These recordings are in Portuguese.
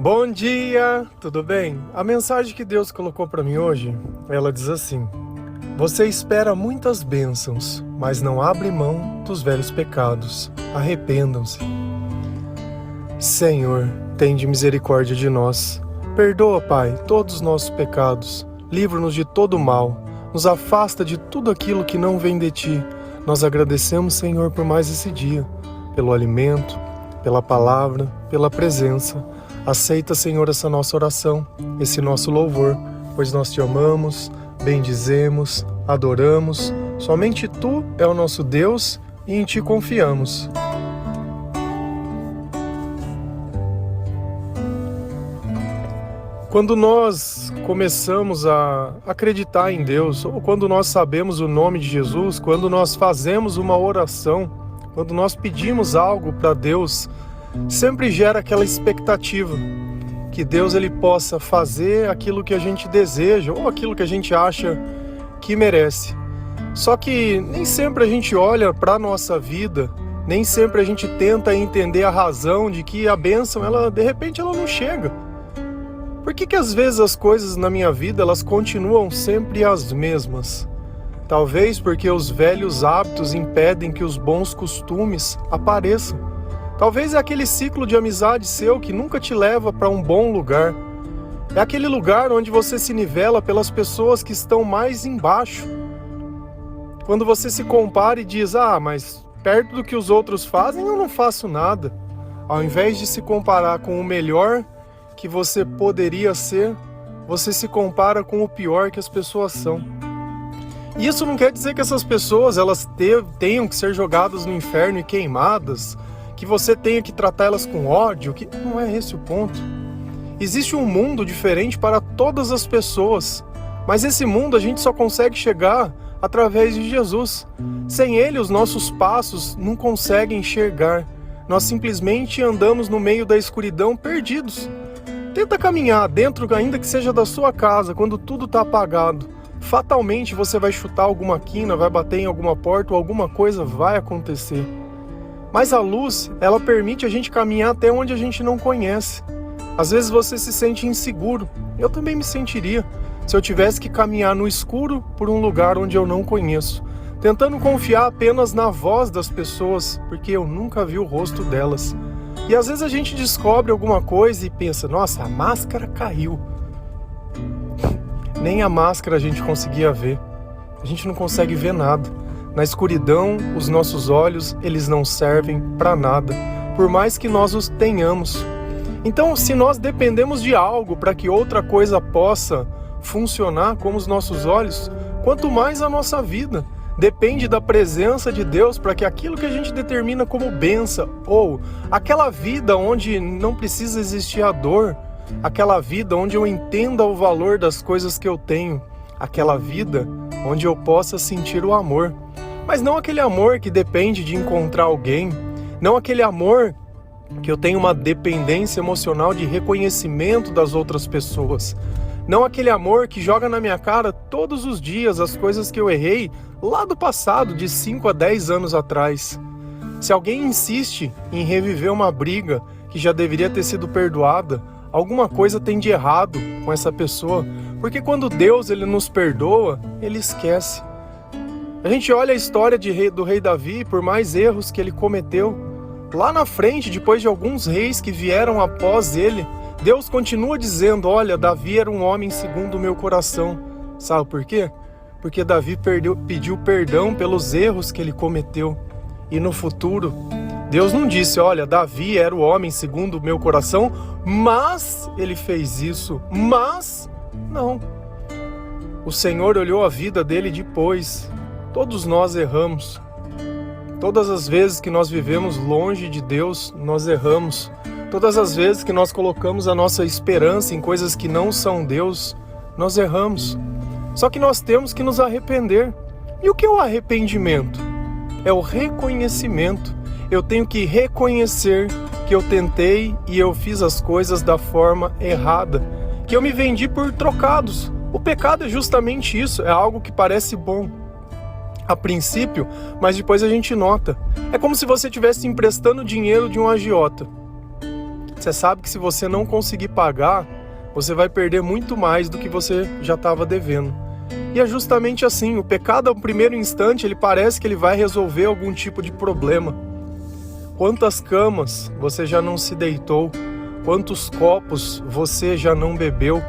Bom dia, tudo bem? A mensagem que Deus colocou para mim hoje, ela diz assim: você espera muitas bênçãos, mas não abre mão dos velhos pecados. Arrependam-se. Senhor, tende misericórdia de nós. Perdoa, Pai, todos os nossos pecados. Livra-nos de todo mal. Nos afasta de tudo aquilo que não vem de Ti. Nós agradecemos, Senhor, por mais esse dia, pelo alimento, pela palavra, pela presença. Aceita, Senhor, essa nossa oração, esse nosso louvor, pois nós Te amamos, bendizemos, adoramos. Somente Tu é o nosso Deus e em Ti confiamos. Quando nós começamos a acreditar em Deus, ou quando nós sabemos o nome de Jesus, quando nós fazemos uma oração, quando nós pedimos algo para Deus, sempre gera aquela expectativa que Deus ele possa fazer aquilo que a gente deseja ou aquilo que a gente acha que merece. Só que nem sempre a gente olha para a nossa vida, nem sempre a gente tenta entender a razão de que a bênção, de repente ela não chega. Por que às vezes as coisas na minha vida elas continuam sempre as mesmas? Talvez porque os velhos hábitos impedem que os bons costumes apareçam. Talvez é aquele ciclo de amizade seu que nunca te leva para um bom lugar. É aquele lugar onde você se nivela pelas pessoas que estão mais embaixo. Quando você se compara e diz, mas perto do que os outros fazem eu não faço nada. Ao invés de se comparar com o melhor que você poderia ser, você se compara com o pior que as pessoas são. E isso não quer dizer que essas pessoas elas tenham que ser jogadas no inferno e queimadas, que você tenha que tratar elas com ódio, que não é esse o ponto. Existe um mundo diferente para todas as pessoas, mas esse mundo a gente só consegue chegar através de Jesus. Sem Ele, os nossos passos não conseguem enxergar. Nós simplesmente andamos no meio da escuridão perdidos. Tenta caminhar dentro, ainda que seja da sua casa, quando tudo está apagado. Fatalmente você vai chutar alguma quina, vai bater em alguma porta ou alguma coisa vai acontecer. Mas a luz, ela permite a gente caminhar até onde a gente não conhece. Às vezes você se sente inseguro. Eu também me sentiria se eu tivesse que caminhar no escuro por um lugar onde eu não conheço, tentando confiar apenas na voz das pessoas, porque eu nunca vi o rosto delas. E às vezes a gente descobre alguma coisa e pensa, nossa, a máscara caiu. Nem a máscara a gente conseguia ver. A gente não consegue ver nada. Na escuridão, os nossos olhos, eles não servem para nada, por mais que nós os tenhamos. Então, se nós dependemos de algo para que outra coisa possa funcionar como os nossos olhos, quanto mais a nossa vida depende da presença de Deus para que aquilo que a gente determina como bênção, ou aquela vida onde não precisa existir a dor, aquela vida onde eu entenda o valor das coisas que eu tenho, aquela vida onde eu possa sentir o amor. Mas não aquele amor que depende de encontrar alguém, não aquele amor que eu tenho uma dependência emocional de reconhecimento das outras pessoas, não aquele amor que joga na minha cara todos os dias as coisas que eu errei lá do passado, de 5 a 10 anos atrás. Se alguém insiste em reviver uma briga que já deveria ter sido perdoada, alguma coisa tem de errado com essa pessoa, porque quando Deus ele nos perdoa, Ele esquece. A gente olha a história do rei Davi, por mais erros que ele cometeu, lá na frente, depois de alguns reis que vieram após ele, Deus continua dizendo, olha, Davi era um homem segundo o meu coração. Sabe por quê? Porque Davi pediu perdão pelos erros que ele cometeu. E no futuro, Deus não disse, olha, Davi era o homem segundo o meu coração, mas ele fez isso, mas não. O Senhor olhou a vida dele depois. Todos nós erramos. Todas as vezes que nós vivemos longe de Deus, nós erramos. Todas as vezes que nós colocamos a nossa esperança em coisas que não são Deus, nós erramos. Só que nós temos que nos arrepender. E o que é o arrependimento? É o reconhecimento. Eu tenho que reconhecer que eu tentei e eu fiz as coisas da forma errada, que eu me vendi por trocados. O pecado é justamente isso, é algo que parece bom a princípio, mas depois a gente nota. É como se você estivesse emprestando dinheiro de um agiota. Você sabe que se você não conseguir pagar, você vai perder muito mais do que você já estava devendo. E é justamente assim, o pecado ao primeiro instante, ele parece que ele vai resolver algum tipo de problema. Quantas camas você já não se deitou? Quantos copos você já não bebeu?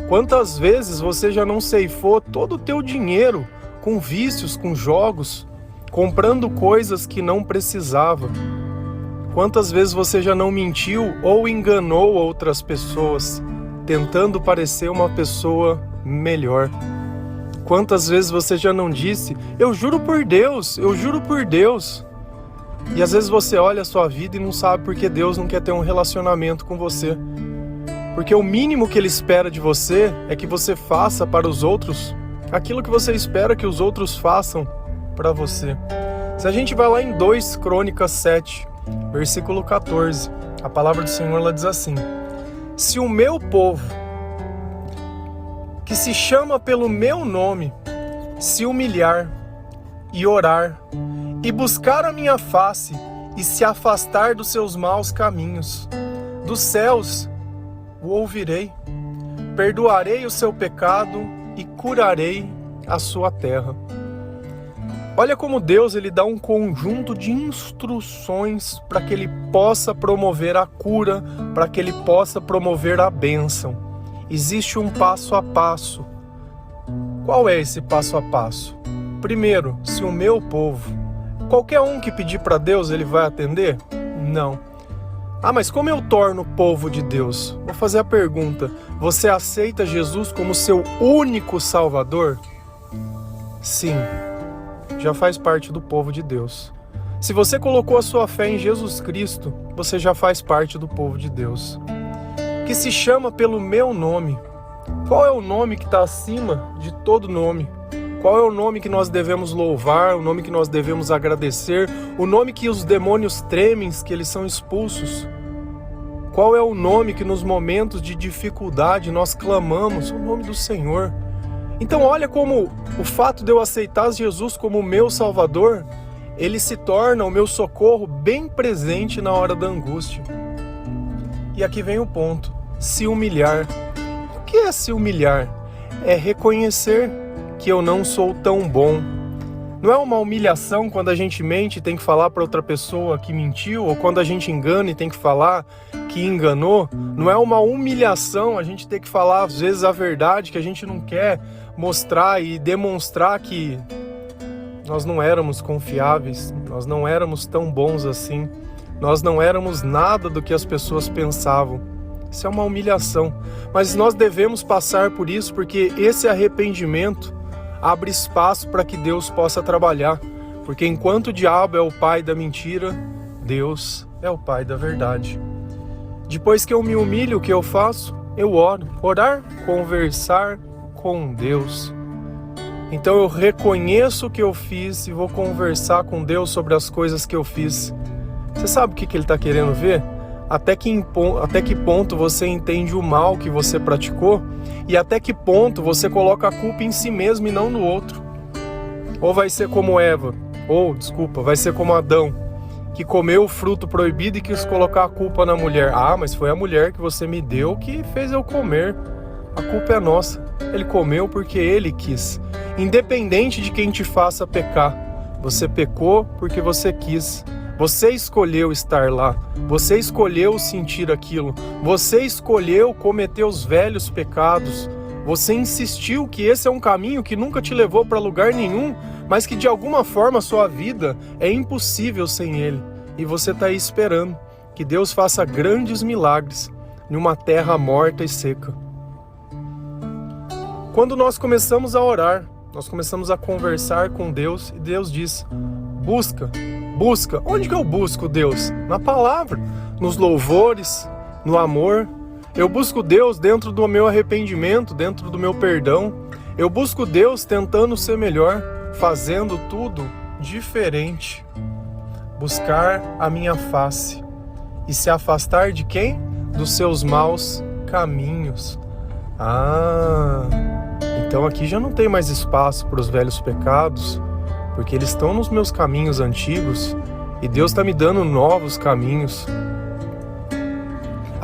Quantas vezes você já não ceifou todo o teu dinheiro com vícios, com jogos, comprando coisas que não precisava? Quantas vezes você já não mentiu ou enganou outras pessoas, tentando parecer uma pessoa melhor? Quantas vezes você já não disse, eu juro por Deus, eu juro por Deus? E às vezes você olha a sua vida e não sabe por que Deus não quer ter um relacionamento com você. Porque o mínimo que Ele espera de você é que você faça para os outros aquilo que você espera que os outros façam para você. Se a gente vai lá em 2 Crônicas 7, versículo 14, a palavra do Senhor ela diz assim: se o meu povo, que se chama pelo meu nome, se humilhar e orar, e buscar a minha face, e se afastar dos seus maus caminhos, dos céus o ouvirei, perdoarei o seu pecado e curarei a sua terra. Olha como Deus ele dá um conjunto de instruções para que Ele possa promover a cura, para que Ele possa promover a bênção. Existe um passo a passo. Qual é esse passo a passo? Primeiro, se o meu povo, qualquer um que pedir para Deus, Ele vai atender? Não. Ah, mas como eu torno povo de Deus? Vou fazer a pergunta: você aceita Jesus como seu único Salvador? Sim, já faz parte do povo de Deus. Se você colocou a sua fé em Jesus Cristo, você já faz parte do povo de Deus. Que se chama pelo meu nome. Qual é o nome que está acima de todo nome? Qual é o nome que nós devemos louvar, o nome que nós devemos agradecer, o nome que os demônios tremem, que eles são expulsos? Qual é o nome que nos momentos de dificuldade nós clamamos? O nome do Senhor. Então olha como o fato de eu aceitar Jesus como meu Salvador, Ele se torna o meu socorro bem presente na hora da angústia. E aqui vem o ponto: se humilhar. O que é se humilhar? É reconhecer que eu não sou tão bom. Não é uma humilhação quando a gente mente e tem que falar para outra pessoa que mentiu, ou quando a gente engana e tem que falar que enganou. Não é uma humilhação a gente ter que falar às vezes a verdade que a gente não quer mostrar e demonstrar que nós não éramos confiáveis, nós não éramos tão bons assim. Nós não éramos nada do que as pessoas pensavam. Isso é uma humilhação. Mas nós devemos passar por isso porque esse arrependimento abre espaço para que Deus possa trabalhar. Porque enquanto o diabo é o pai da mentira, Deus é o pai da verdade. Depois que eu me humilho, o que eu faço? Eu oro. Orar, conversar com Deus. Então eu reconheço o que eu fiz e vou conversar com Deus sobre as coisas que eu fiz. Você sabe o que Ele está querendo ver? Até que ponto você entende o mal que você praticou e até que ponto você coloca a culpa em si mesmo e não no outro. Ou vai ser como vai ser como Adão, que comeu o fruto proibido e quis colocar a culpa na mulher. Ah, mas foi a mulher que você me deu que fez eu comer. A culpa é nossa. Ele comeu porque ele quis. Independente de quem te faça pecar, você pecou porque você quis. Você escolheu estar lá, você escolheu sentir aquilo, você escolheu cometer os velhos pecados, você insistiu que esse é um caminho que nunca te levou para lugar nenhum, mas que de alguma forma a sua vida é impossível sem ele. E você está aí esperando que Deus faça grandes milagres em uma terra morta e seca. Quando nós começamos a orar, nós começamos a conversar com Deus e Deus diz: busca. Onde que eu busco Deus? Na palavra, nos louvores, no amor. Eu busco Deus dentro do meu arrependimento, dentro do meu perdão. Eu busco Deus tentando ser melhor, fazendo tudo diferente. Buscar a minha face e se afastar de quem? Dos seus maus caminhos. Então aqui já não tem mais espaço para os velhos pecados, porque eles estão nos meus caminhos antigos e Deus está me dando novos caminhos.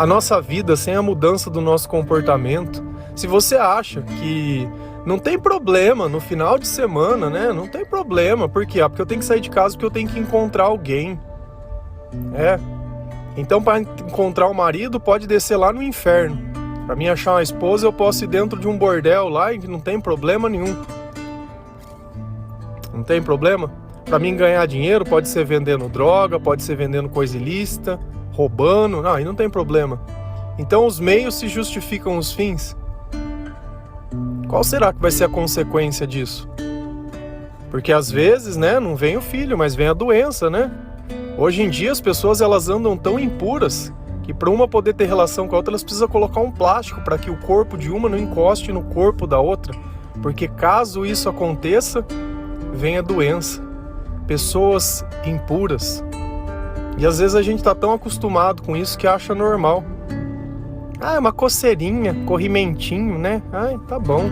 a nossa vida, sem a mudança do nosso comportamento, se você acha que não tem problema no final de semana, né? Não tem problema. Por quê? Porque eu tenho que sair de casa porque eu tenho que encontrar alguém. Então, para encontrar o marido, pode descer lá no inferno. Para mim achar uma esposa, eu posso ir dentro de um bordel lá e não tem problema nenhum. Não tem problema. Para mim ganhar dinheiro, pode ser vendendo droga, pode ser vendendo coisa ilícita, roubando. Não, aí não tem problema. Então os meios se justificam os fins. Qual será que vai ser a consequência disso? Porque às vezes, né, não vem o filho, mas vem a doença, né? Hoje em dia as pessoas elas andam tão impuras que para uma poder ter relação com a outra, elas precisam colocar um plástico para que o corpo de uma não encoste no corpo da outra. Porque caso isso aconteça, vem a doença. Pessoas impuras. E às vezes a gente está tão acostumado com isso que acha normal. Ah, é uma coceirinha, corrimentinho, né? Ai, tá bom.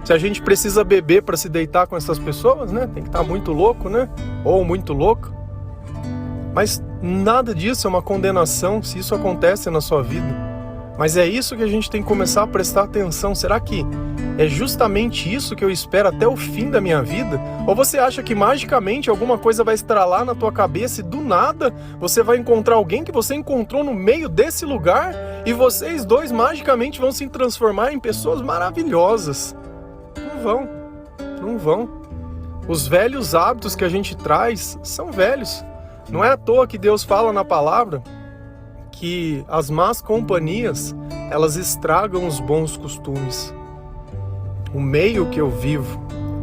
Se a gente precisa beber para se deitar com essas pessoas, né? Tem que estar muito louco, né? Ou muito louco. Mas nada disso é uma condenação se isso acontece na sua vida. Mas é isso que a gente tem que começar a prestar atenção. Será que é justamente isso que eu espero até o fim da minha vida? Ou você acha que magicamente alguma coisa vai estralar na tua cabeça e do nada você vai encontrar alguém que você encontrou no meio desse lugar e vocês dois magicamente vão se transformar em pessoas maravilhosas? Não vão. Os velhos hábitos que a gente traz são velhos. Não é à toa que Deus fala na palavra que as más companhias, elas estragam os bons costumes. O meio que eu vivo,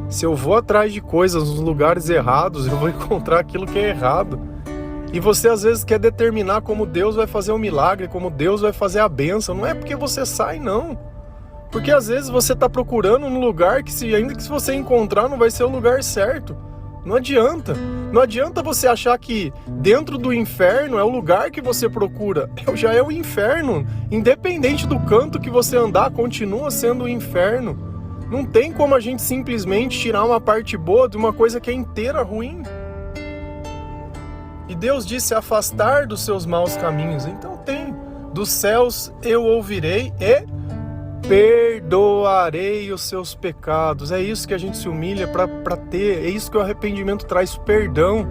se eu vou atrás de coisas nos lugares errados, eu vou encontrar aquilo que é errado. E você às vezes quer determinar como Deus vai fazer o milagre, como Deus vai fazer a bênção. Não é porque você sai, não. Porque às vezes você está procurando um lugar que ainda que se você encontrar não vai ser o lugar certo. Não adianta. Não adianta você achar que dentro do inferno é o lugar que você procura. Já é o inferno. Independente do canto que você andar, continua sendo o inferno. Não tem como a gente simplesmente tirar uma parte boa de uma coisa que é inteira ruim. E Deus disse afastar dos seus maus caminhos. Então tem. Dos céus eu ouvirei e perdoarei os seus pecados. É isso que a gente se humilha para ter. É isso que o arrependimento traz, perdão.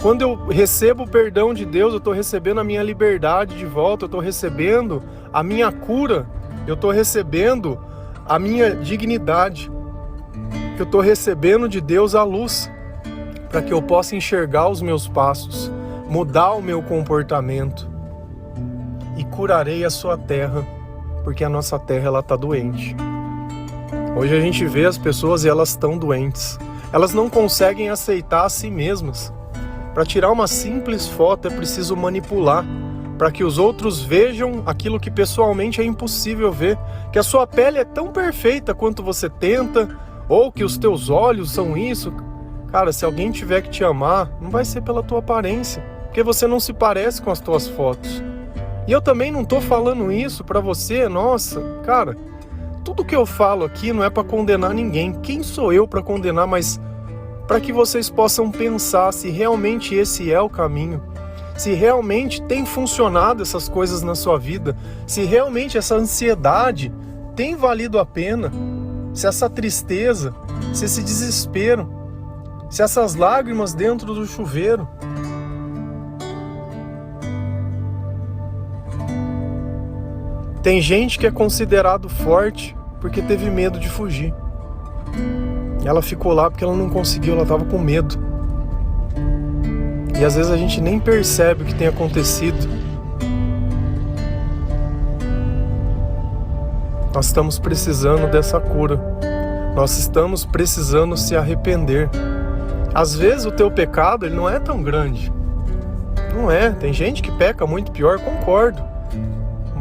Quando eu recebo o perdão de Deus, eu estou recebendo a minha liberdade de volta, eu estou recebendo a minha cura, eu estou recebendo a minha dignidade, eu estou recebendo de Deus a luz, para que eu possa enxergar os meus passos, mudar o meu comportamento e curarei a sua terra. Porque a nossa terra ela está doente. Hoje a gente vê as pessoas e elas estão doentes. Elas não conseguem aceitar a si mesmas. Para tirar uma simples foto é preciso manipular, para que os outros vejam aquilo que pessoalmente é impossível ver. Que a sua pele é tão perfeita quanto você tenta, ou que os teus olhos são isso. Cara, se alguém tiver que te amar, não vai ser pela tua aparência, porque você não se parece com as tuas fotos. E eu também não tô falando isso pra você, nossa, cara, tudo que eu falo aqui não é pra condenar ninguém. Quem sou eu pra condenar? Mas para que vocês possam pensar se realmente esse é o caminho, se realmente tem funcionado essas coisas na sua vida, se realmente essa ansiedade tem valido a pena, se essa tristeza, se esse desespero, se essas lágrimas dentro do chuveiro. Tem gente que é considerado forte porque teve medo de fugir. Ela ficou lá porque ela não conseguiu, ela estava com medo. E às vezes a gente nem percebe o que tem acontecido. Nós estamos precisando dessa cura. Nós estamos precisando se arrepender. Às vezes o teu pecado ele não é tão grande. Não é, tem gente que peca muito pior, concordo.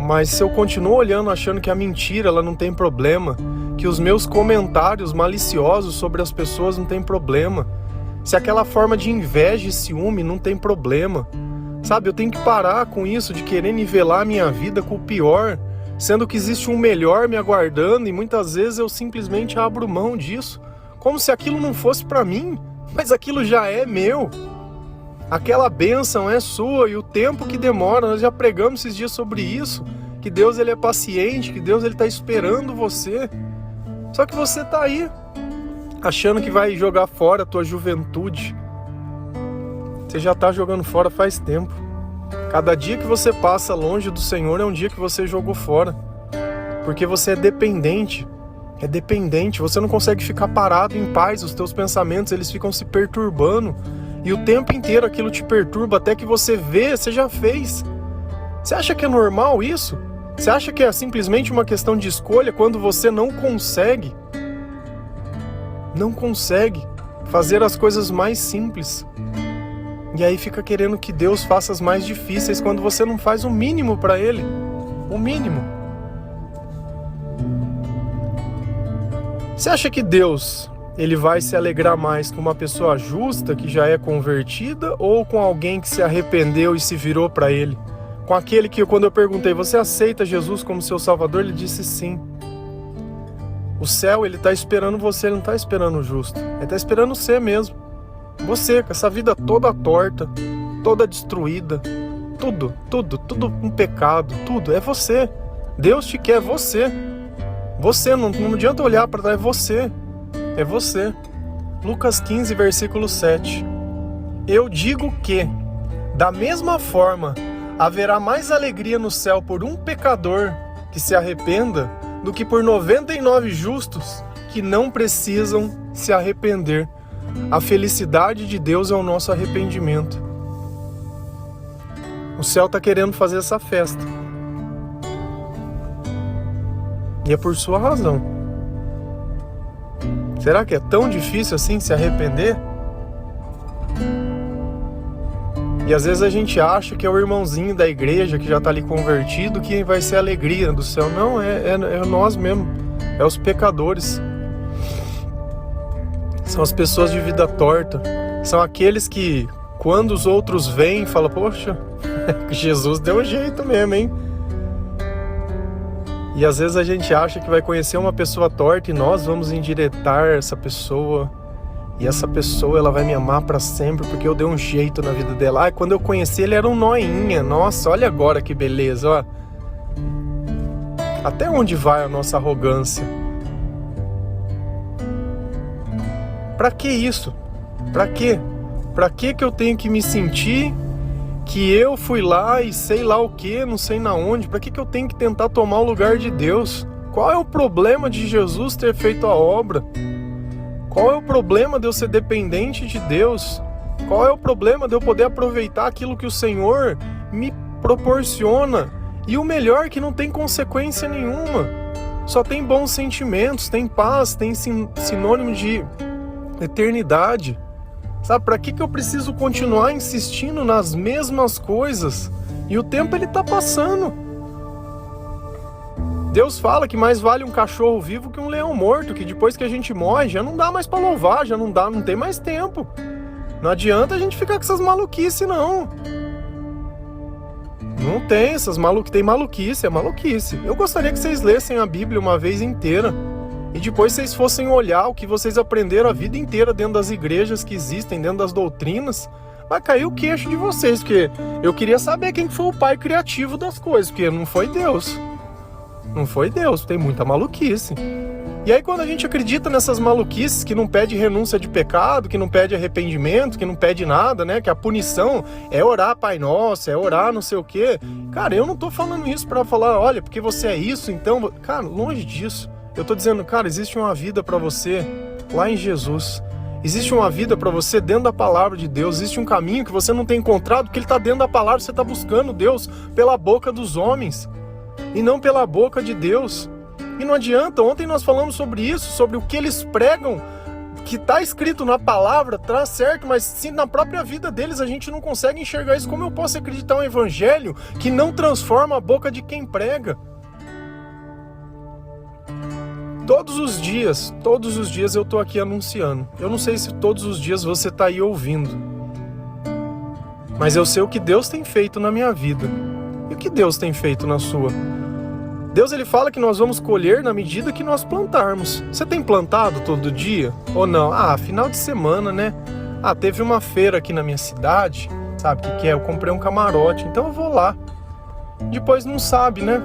Mas se eu continuo olhando achando que a mentira ela não tem problema, que os meus comentários maliciosos sobre as pessoas não tem problema, se aquela forma de inveja e ciúme não tem problema, sabe? Eu tenho que parar com isso de querer nivelar a minha vida com o pior, sendo que existe um melhor me aguardando e muitas vezes eu simplesmente abro mão disso, como se aquilo não fosse para mim, mas aquilo já é meu. Aquela bênção é sua e o tempo que demora, nós já pregamos esses dias sobre isso, que Deus ele é paciente, que Deus ele está esperando você. Só que você está aí, achando que vai jogar fora a tua juventude. Você já está jogando fora faz tempo. Cada dia que você passa longe do Senhor é um dia que você jogou fora. Porque você é dependente. É dependente, você não consegue ficar parado em paz, os teus pensamentos eles ficam se perturbando. E o tempo inteiro aquilo te perturba até que você vê, você já fez. Você acha que é normal isso? Você acha que é simplesmente uma questão de escolha quando você não consegue fazer as coisas mais simples? E aí fica querendo que Deus faça as mais difíceis quando você não faz o mínimo para Ele. O mínimo. Você acha que Deus ele vai se alegrar mais com uma pessoa justa que já é convertida ou com alguém que se arrependeu e se virou para Ele? Com aquele que, quando eu perguntei, você aceita Jesus como seu Salvador? Ele disse sim. O céu, ele está esperando você, ele não está esperando o justo. Ele está esperando você mesmo. Você, com essa vida toda torta, toda destruída, tudo um pecado, tudo, é você. Deus te quer, você. Você, não adianta olhar para trás, é você. É você. Lucas 15, versículo 7. Eu digo que, da mesma forma, haverá mais alegria no céu por um pecador que se arrependa do que por 99 justos que não precisam se arrepender. A felicidade de Deus é o nosso arrependimento. O céu está querendo fazer essa festa. E é por sua razão. Será que é tão difícil assim se arrepender? E às vezes a gente acha que é o irmãozinho da igreja que já está ali convertido que vai ser a alegria do céu. Não, é nós mesmos. É os pecadores. São as pessoas de vida torta. São aqueles que, quando os outros vêm, falam, poxa, Jesus deu um jeito mesmo, hein? E às vezes a gente acha que vai conhecer uma pessoa torta e nós vamos endireitar essa pessoa. E essa pessoa, ela vai me amar pra sempre porque eu dei um jeito na vida dela. Ah, quando eu conheci ele era um noinha. Nossa, olha agora que beleza, ó. Até onde vai a nossa arrogância? Pra que isso? Pra quê? Pra que eu tenho que me sentir que eu fui lá e sei lá o que, não sei na onde? Pra que eu tenho que tentar tomar o lugar de Deus? Qual é o problema de Jesus ter feito a obra? Qual é o problema de eu ser dependente de Deus? Qual é o problema de eu poder aproveitar aquilo que o Senhor me proporciona? E o melhor é que não tem consequência nenhuma. Só tem bons sentimentos, tem paz, tem sinônimo de eternidade. Sabe, para que eu preciso continuar insistindo nas mesmas coisas? E o tempo ele tá passando. Deus fala que mais vale um cachorro vivo que um leão morto, que depois que a gente morre já não dá mais para louvar, já não tem mais tempo. Não adianta a gente ficar com essas maluquices, não. Não tem essas maluquices, tem maluquice, é maluquice. Eu gostaria que vocês lessem a Bíblia uma vez inteira. E depois vocês fossem olhar o que vocês aprenderam a vida inteira dentro das igrejas que existem, dentro das doutrinas, vai cair o queixo de vocês, porque eu queria saber quem foi o pai criativo das coisas, porque não foi Deus. Não foi Deus, tem muita maluquice. E aí quando a gente acredita nessas maluquices que não pede renúncia de pecado, que não pede arrependimento, que não pede nada, né? Que a punição é orar Pai Nosso, é orar não sei o quê. Cara, eu não tô falando isso pra falar, olha, porque você é isso, então... Cara, longe disso. Eu tô dizendo, cara, existe uma vida pra você lá em Jesus. Existe uma vida pra você dentro da palavra de Deus. Existe um caminho que você não tem encontrado porque ele tá dentro da palavra. Você tá buscando Deus pela boca dos homens e não pela boca de Deus. E não adianta, ontem nós falamos sobre isso, sobre o que eles pregam, que tá escrito na palavra, tá certo, mas se na própria vida deles a gente não consegue enxergar isso, como eu posso acreditar um evangelho que não transforma a boca de quem prega? Todos os dias eu tô aqui anunciando. Eu não sei se todos os dias você tá aí ouvindo. Mas eu sei o que Deus tem feito na minha vida. E o que Deus tem feito na sua? Deus ele fala que nós vamos colher na medida que nós plantarmos. Você tem plantado todo dia? Ou não? Ah, final de semana, né? Ah, teve uma feira aqui na minha cidade Sabe o que é? Eu comprei um camarote, então eu vou lá. Depois não sabe, né?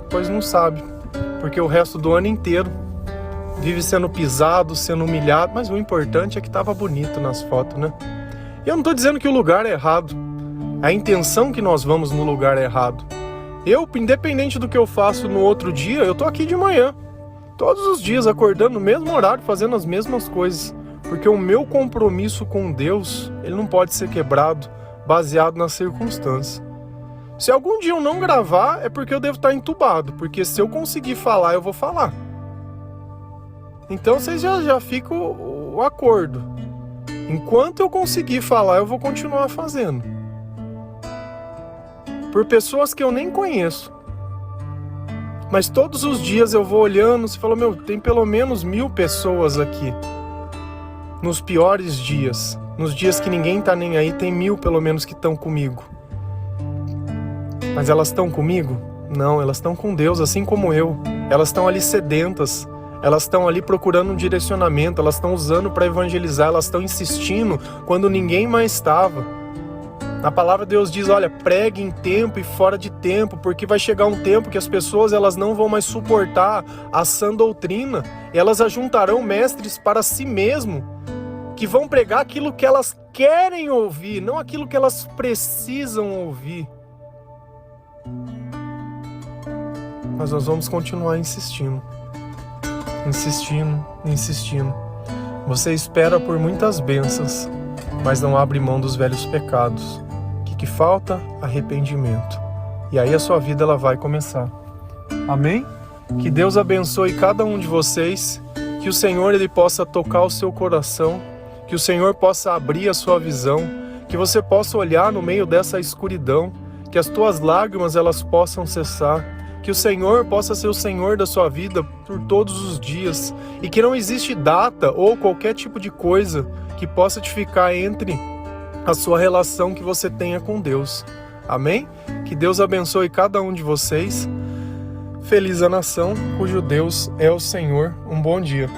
Depois não sabe. Porque o resto do ano inteiro vive sendo pisado, sendo humilhado. Mas o importante é que tava bonito nas fotos, né? E eu não tô dizendo que o lugar é errado. A intenção que nós vamos no lugar é errado. Eu, independente do que eu faço no outro dia, eu tô aqui de manhã. Todos os dias, acordando no mesmo horário, fazendo as mesmas coisas. Porque o meu compromisso com Deus, ele não pode ser quebrado baseado nas circunstâncias. Se algum dia eu não gravar, é porque eu devo estar entubado. Porque se eu conseguir falar, eu vou falar. Então vocês já ficam o acordo. Enquanto eu conseguir falar, eu vou continuar fazendo. Por pessoas que eu nem conheço. Mas todos os dias eu vou olhando e falo, meu, tem pelo menos 1000 pessoas aqui. Nos piores dias. Nos dias que ninguém tá nem aí, tem 1000 pelo menos que estão comigo. Mas elas estão comigo? Não, elas estão com Deus, assim como eu. Elas estão ali sedentas. Elas estão ali procurando um direcionamento. Elas estão usando para evangelizar. Elas estão insistindo quando ninguém mais estava. Na palavra de Deus diz, olha, pregue em tempo e fora de tempo, porque vai chegar um tempo que as pessoas elas não vão mais suportar a sã doutrina. Elas ajuntarão mestres para si mesmo, que vão pregar aquilo que elas querem ouvir, não aquilo que elas precisam ouvir. Mas nós vamos continuar insistindo. Insistindo. Você espera por muitas bênçãos, mas não abre mão dos velhos pecados. O que falta? Arrependimento. E aí a sua vida ela vai começar. Amém? Que Deus abençoe cada um de vocês, que o Senhor ele possa tocar o seu coração, que o Senhor possa abrir a sua visão, que você possa olhar no meio dessa escuridão, que as tuas lágrimas elas possam cessar, que o Senhor possa ser o Senhor da sua vida por todos os dias e que não existe data ou qualquer tipo de coisa que possa te ficar entre a sua relação que você tenha com Deus. Amém? Que Deus abençoe cada um de vocês. Feliz a nação cujo Deus é o Senhor. Um bom dia.